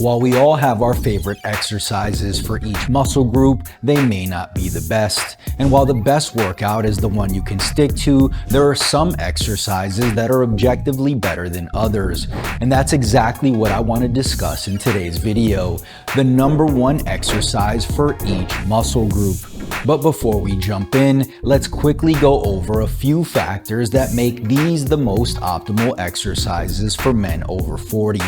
While we all have our favorite exercises for each muscle group, they may not be the best. And while the best workout is the one you can stick to, there are some exercises that are objectively better than others. And that's exactly what I want to discuss in today's video, the number one exercise for each muscle group. But before we jump in, let's quickly go over a few factors that make these the most optimal exercises for men over 40.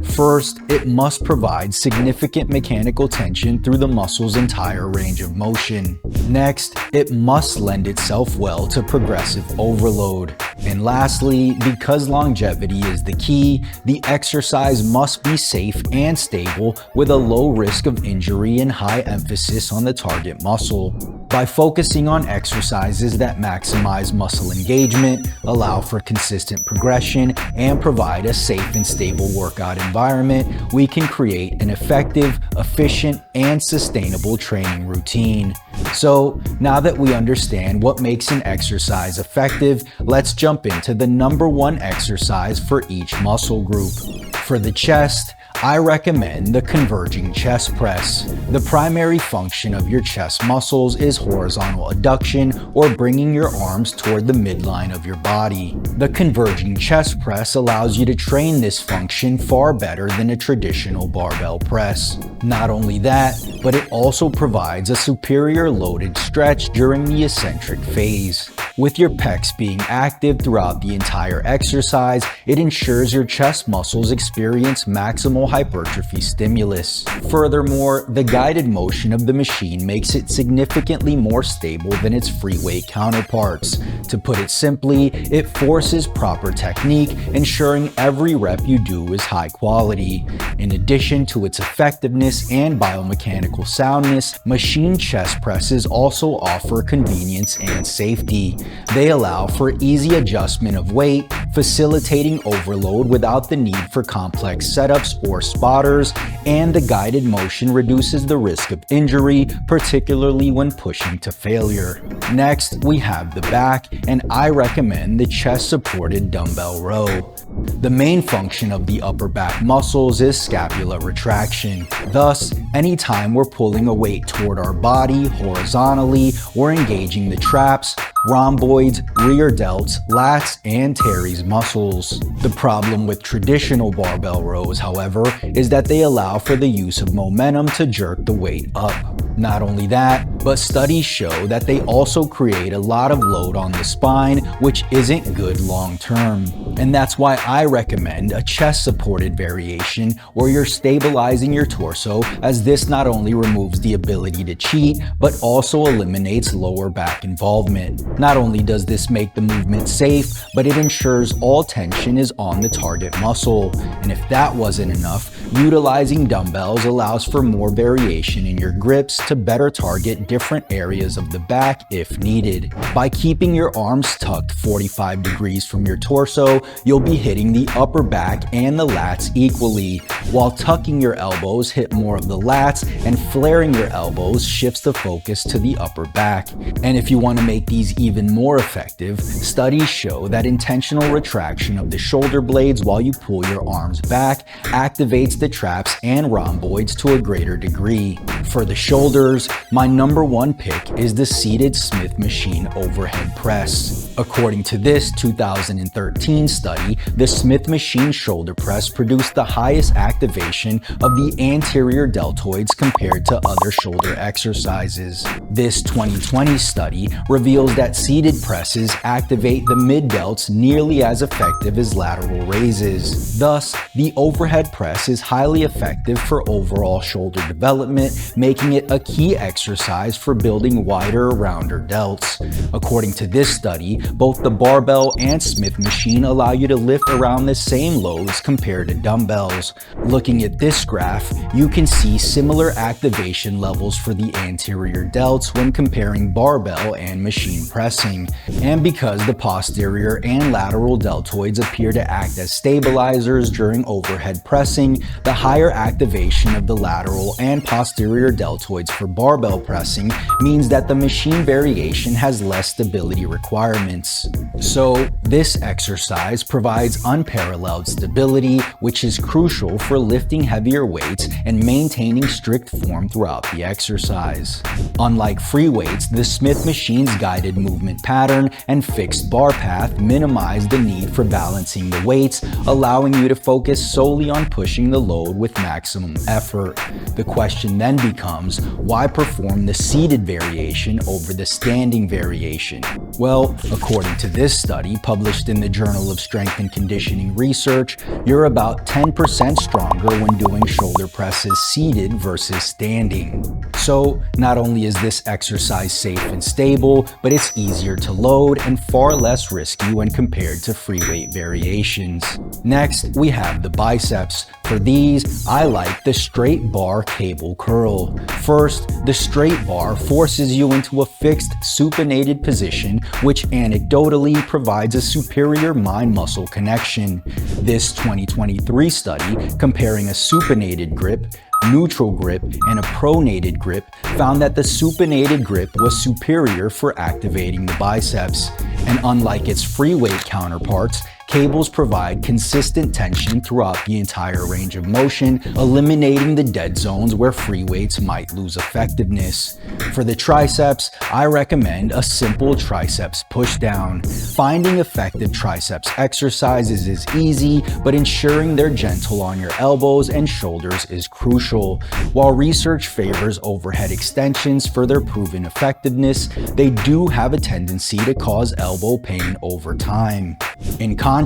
First, it must provide significant mechanical tension through the muscle's entire range of motion. Next, it must lend itself well to progressive overload. And lastly, because longevity is the key, the exercise must be safe and stable with a low risk of injury and high emphasis on the target muscle. By focusing on exercises that maximize muscle engagement, allow for consistent progression, and provide a safe and stable workout environment, we can create an effective, efficient, and sustainable training routine. So, now that we understand what makes an exercise effective, let's jump into the number one exercise for each muscle group. For the chest, I recommend the converging chest press. The primary function of your chest muscles is horizontal adduction, or bringing your arms toward the midline of your body. The converging chest press allows you to train this function far better than a traditional barbell press. Not only that, but it also provides a superior loaded stretch during the eccentric phase. With your pecs being active throughout the entire exercise, it ensures your chest muscles experience maximal hypertrophy stimulus. Furthermore, the guided motion of the machine makes it significantly more stable than its free weight counterparts. To put it simply, it forces proper technique, ensuring every rep you do is high quality. In addition to its effectiveness and biomechanical soundness, machine chest presses also offer convenience and safety. They allow for easy adjustment of weight, facilitating overload without the need for complex setups or spotters, and the guided motion reduces the risk of injury, particularly when pushing to failure. Next, we have the back, and I recommend the chest-supported dumbbell row. The main function of the upper back muscles is scapular retraction. Thus, anytime we're pulling a weight toward our body horizontally or engaging the traps, rhomboids, rear delts, lats, and teres muscles. The problem with traditional barbell rows, however, is that they allow for the use of momentum to jerk the weight up. Not only that, but studies show that they also create a lot of load on the spine, which isn't good long term. And that's why I recommend a chest-supported variation where you're stabilizing your torso, as this not only removes the ability to cheat, but also eliminates lower back involvement. Not only does this make the movement safe, but it ensures all tension is on the target muscle. And if that wasn't enough, utilizing dumbbells allows for more variation in your grips to better target different areas of the back if needed. By keeping your arms tucked 45 degrees from your torso, you'll be hitting the upper back and the lats equally, while tucking your elbows hit more of the lats, and flaring your elbows shifts the focus to the upper back. And if you want to make these even more effective, studies show that intentional retraction of the shoulder blades while you pull your arms back activates the traps and rhomboids to a greater degree. For the shoulders, my number one pick is the seated Smith machine overhead press. According to this 2013 study, the Smith machine shoulder press produced the highest activation of the anterior deltoids compared to other shoulder exercises. This 2020 study reveals that seated presses activate the mid-delts nearly as effective as lateral raises. Thus, the overhead press is highly effective for overall shoulder development, making it a key exercise for building wider, rounder delts. According to this study, both the barbell and Smith machine allow you to lift around the same loads compared to dumbbells. Looking at this graph, you can see similar activation levels for the anterior delts when comparing barbell and machine pressing. And because the posterior and lateral deltoids appear to act as stabilizers during overhead pressing, the higher activation of the lateral and posterior deltoids for barbell pressing pressing means that the machine variation has less stability requirements. So this exercise provides unparalleled stability, which is crucial for lifting heavier weights and maintaining strict form throughout the exercise. Unlike free weights, the Smith machine's guided movement pattern and fixed bar path minimize the need for balancing the weights, allowing you to focus solely on pushing the load with maximum effort. The question then becomes, why perform the seated variation over the standing variation? Well, according to this study published in the Journal of Strength and Conditioning Research, you're about 10% stronger when doing shoulder presses seated versus standing. So not only is this exercise safe and stable, but it's easier to load and far less risky when compared to free weight variations. Next, we have the biceps. For these, I like the straight bar cable curl. First, the straight bar forces you into a fixed supinated position, which anecdotally provides a superior mind-muscle connection. This 2023 study comparing a supinated grip, neutral grip, and a pronated grip found that the supinated grip was superior for activating the biceps. And unlike its free weight counterparts, cables provide consistent tension throughout the entire range of motion, eliminating the dead zones where free weights might lose effectiveness. For the triceps, I recommend a simple triceps pushdown. Finding effective triceps exercises is easy, but ensuring they're gentle on your elbows and shoulders is crucial. While research favors overhead extensions for their proven effectiveness, they do have a tendency to cause elbow pain over time. In contrast,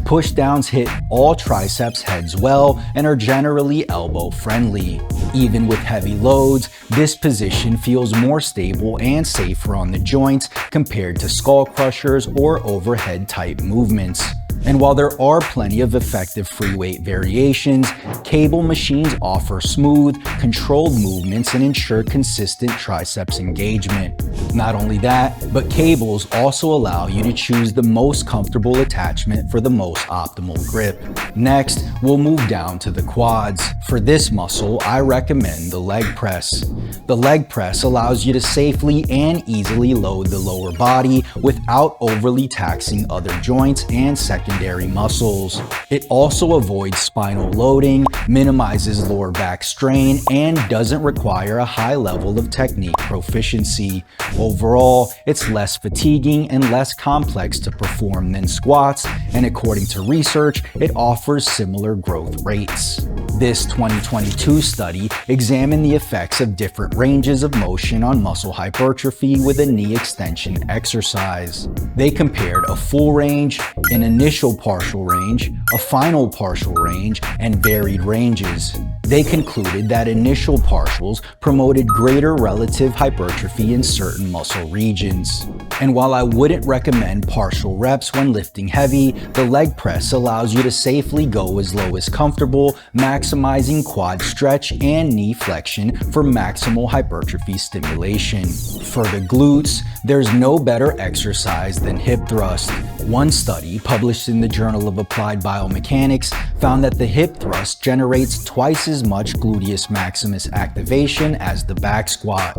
pushdowns hit all triceps heads well and are generally elbow friendly. Even with heavy loads, this position feels more stable and safer on the joints compared to skull crushers or overhead type movements. And while there are plenty of effective free weight variations, cable machines offer smooth, controlled movements and ensure consistent triceps engagement. Not only that, but cables also allow you to choose the most comfortable attachment for the most optimal grip. Next, we'll move down to the quads. For this muscle, I recommend the leg press. The leg press allows you to safely and easily load the lower body without overly taxing other joints and secondary muscles. It also avoids spinal loading, minimizes lower back strain, and doesn't require a high level of technique proficiency. Overall, it's less fatiguing and less complex to perform than squats, and according to research, it offers similar growth rates. This 2022 study examined the effects of different ranges of motion on muscle hypertrophy with a knee extension exercise. They compared a full range, an initial partial range, a final partial range, and varied ranges. They concluded that initial partials promoted greater relative hypertrophy in certain muscle regions. And while I wouldn't recommend partial reps when lifting heavy, the leg press allows you to safely go as low as comfortable, maximizing quad stretch and knee flexion for maximal hypertrophy stimulation. For the glutes, there's no better exercise than hip thrust. One study published in the Journal of Applied Biomechanics found that the hip thrust generates twice as much gluteus maximus activation as the back squat.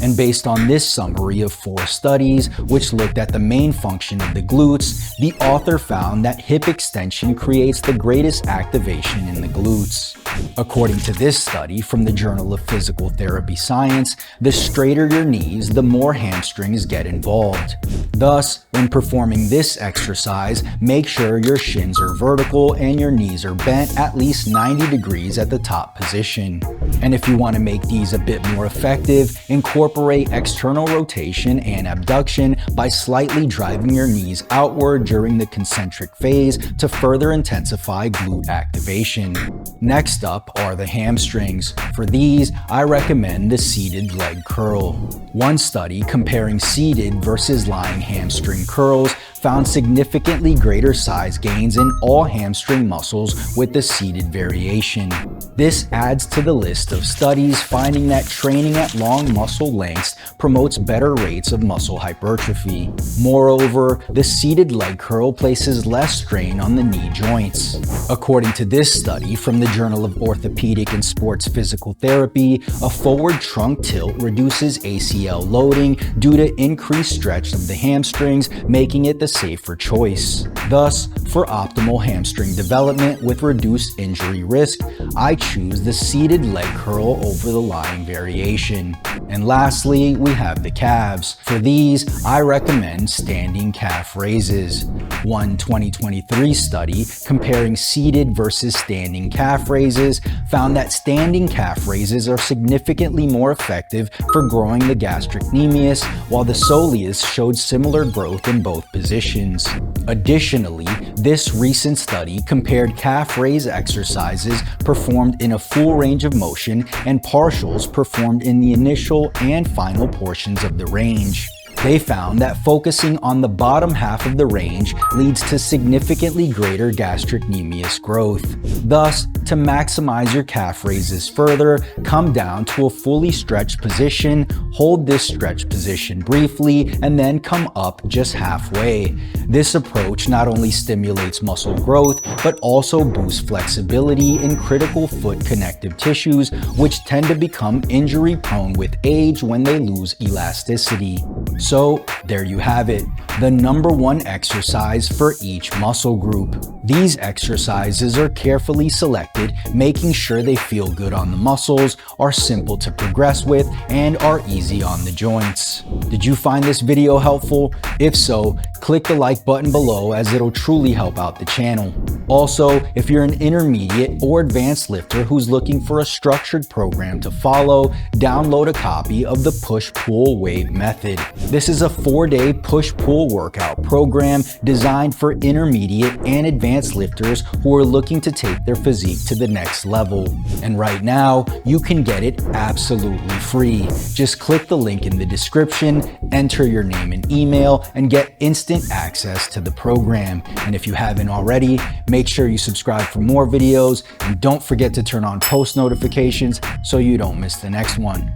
And based on this summary of 4 studies, which looked at the main function of the glutes, the author found that hip extension creates the greatest activation in the glutes. According to this study from the Journal of Physical Therapy Science, the straighter your knees, the more hamstrings get involved. Thus, when performing this exercise, make sure your shins are vertical and your knees are bent at least 90 degrees at the top position. And if you want to make these a bit more effective, incorporate external rotation and abduction by slightly driving your knees outward during the concentric phase to further intensify glute activation. Next up are the hamstrings. For these, I recommend the seated leg curl. One study comparing seated versus lying hamstring curls found significantly greater size gains in all hamstring muscles with the seated variation. This adds to the list of studies finding that training at long muscle lengths promotes better rates of muscle hypertrophy. Moreover, the seated leg curl places less strain on the knee joints. According to this study from the Journal of Orthopedic and Sports Physical Therapy, a forward trunk tilt reduces ACL loading due to increased stretch of the hamstrings, making it the safer choice. Thus, for optimal hamstring development with reduced injury risk, I choose the seated leg curl over the lying variation. And lastly, we have the calves. For these, I recommend standing calf raises. One 2023 study comparing seated versus standing calf raises found that standing calf raises are significantly more effective for growing the gastrocnemius, while the soleus showed similar growth in both positions. Additionally, this recent study compared calf raise exercises performed in a full range of motion and partials performed in the initial and final portions of the range. They found that focusing on the bottom half of the range leads to significantly greater gastrocnemius growth. Thus, to maximize your calf raises further, come down to a fully stretched position, hold this stretched position briefly, and then come up just halfway. This approach not only stimulates muscle growth, but also boosts flexibility in critical foot connective tissues, which tend to become injury prone with age when they lose elasticity. So there you have it, the #1 exercise for each muscle group. These exercises are carefully selected, making sure they feel good on the muscles, are simple to progress with, and are easy on the joints. Did you find this video helpful? If so, click the like button below as it'll truly help out the channel. Also, if you're an intermediate or advanced lifter who's looking for a structured program to follow, download a copy of the Push-Pull-Wave Method. This is a 4-day push-pull workout program designed for intermediate and advanced lifters who are looking to take their physique to the next level. And right now, you can get it absolutely free. Just click the link in the description, enter your name and email, and get instant access to the program. And if you haven't already, make sure you subscribe for more videos, and don't forget to turn on post notifications so you don't miss the next one.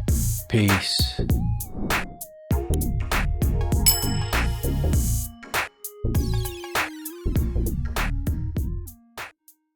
Peace.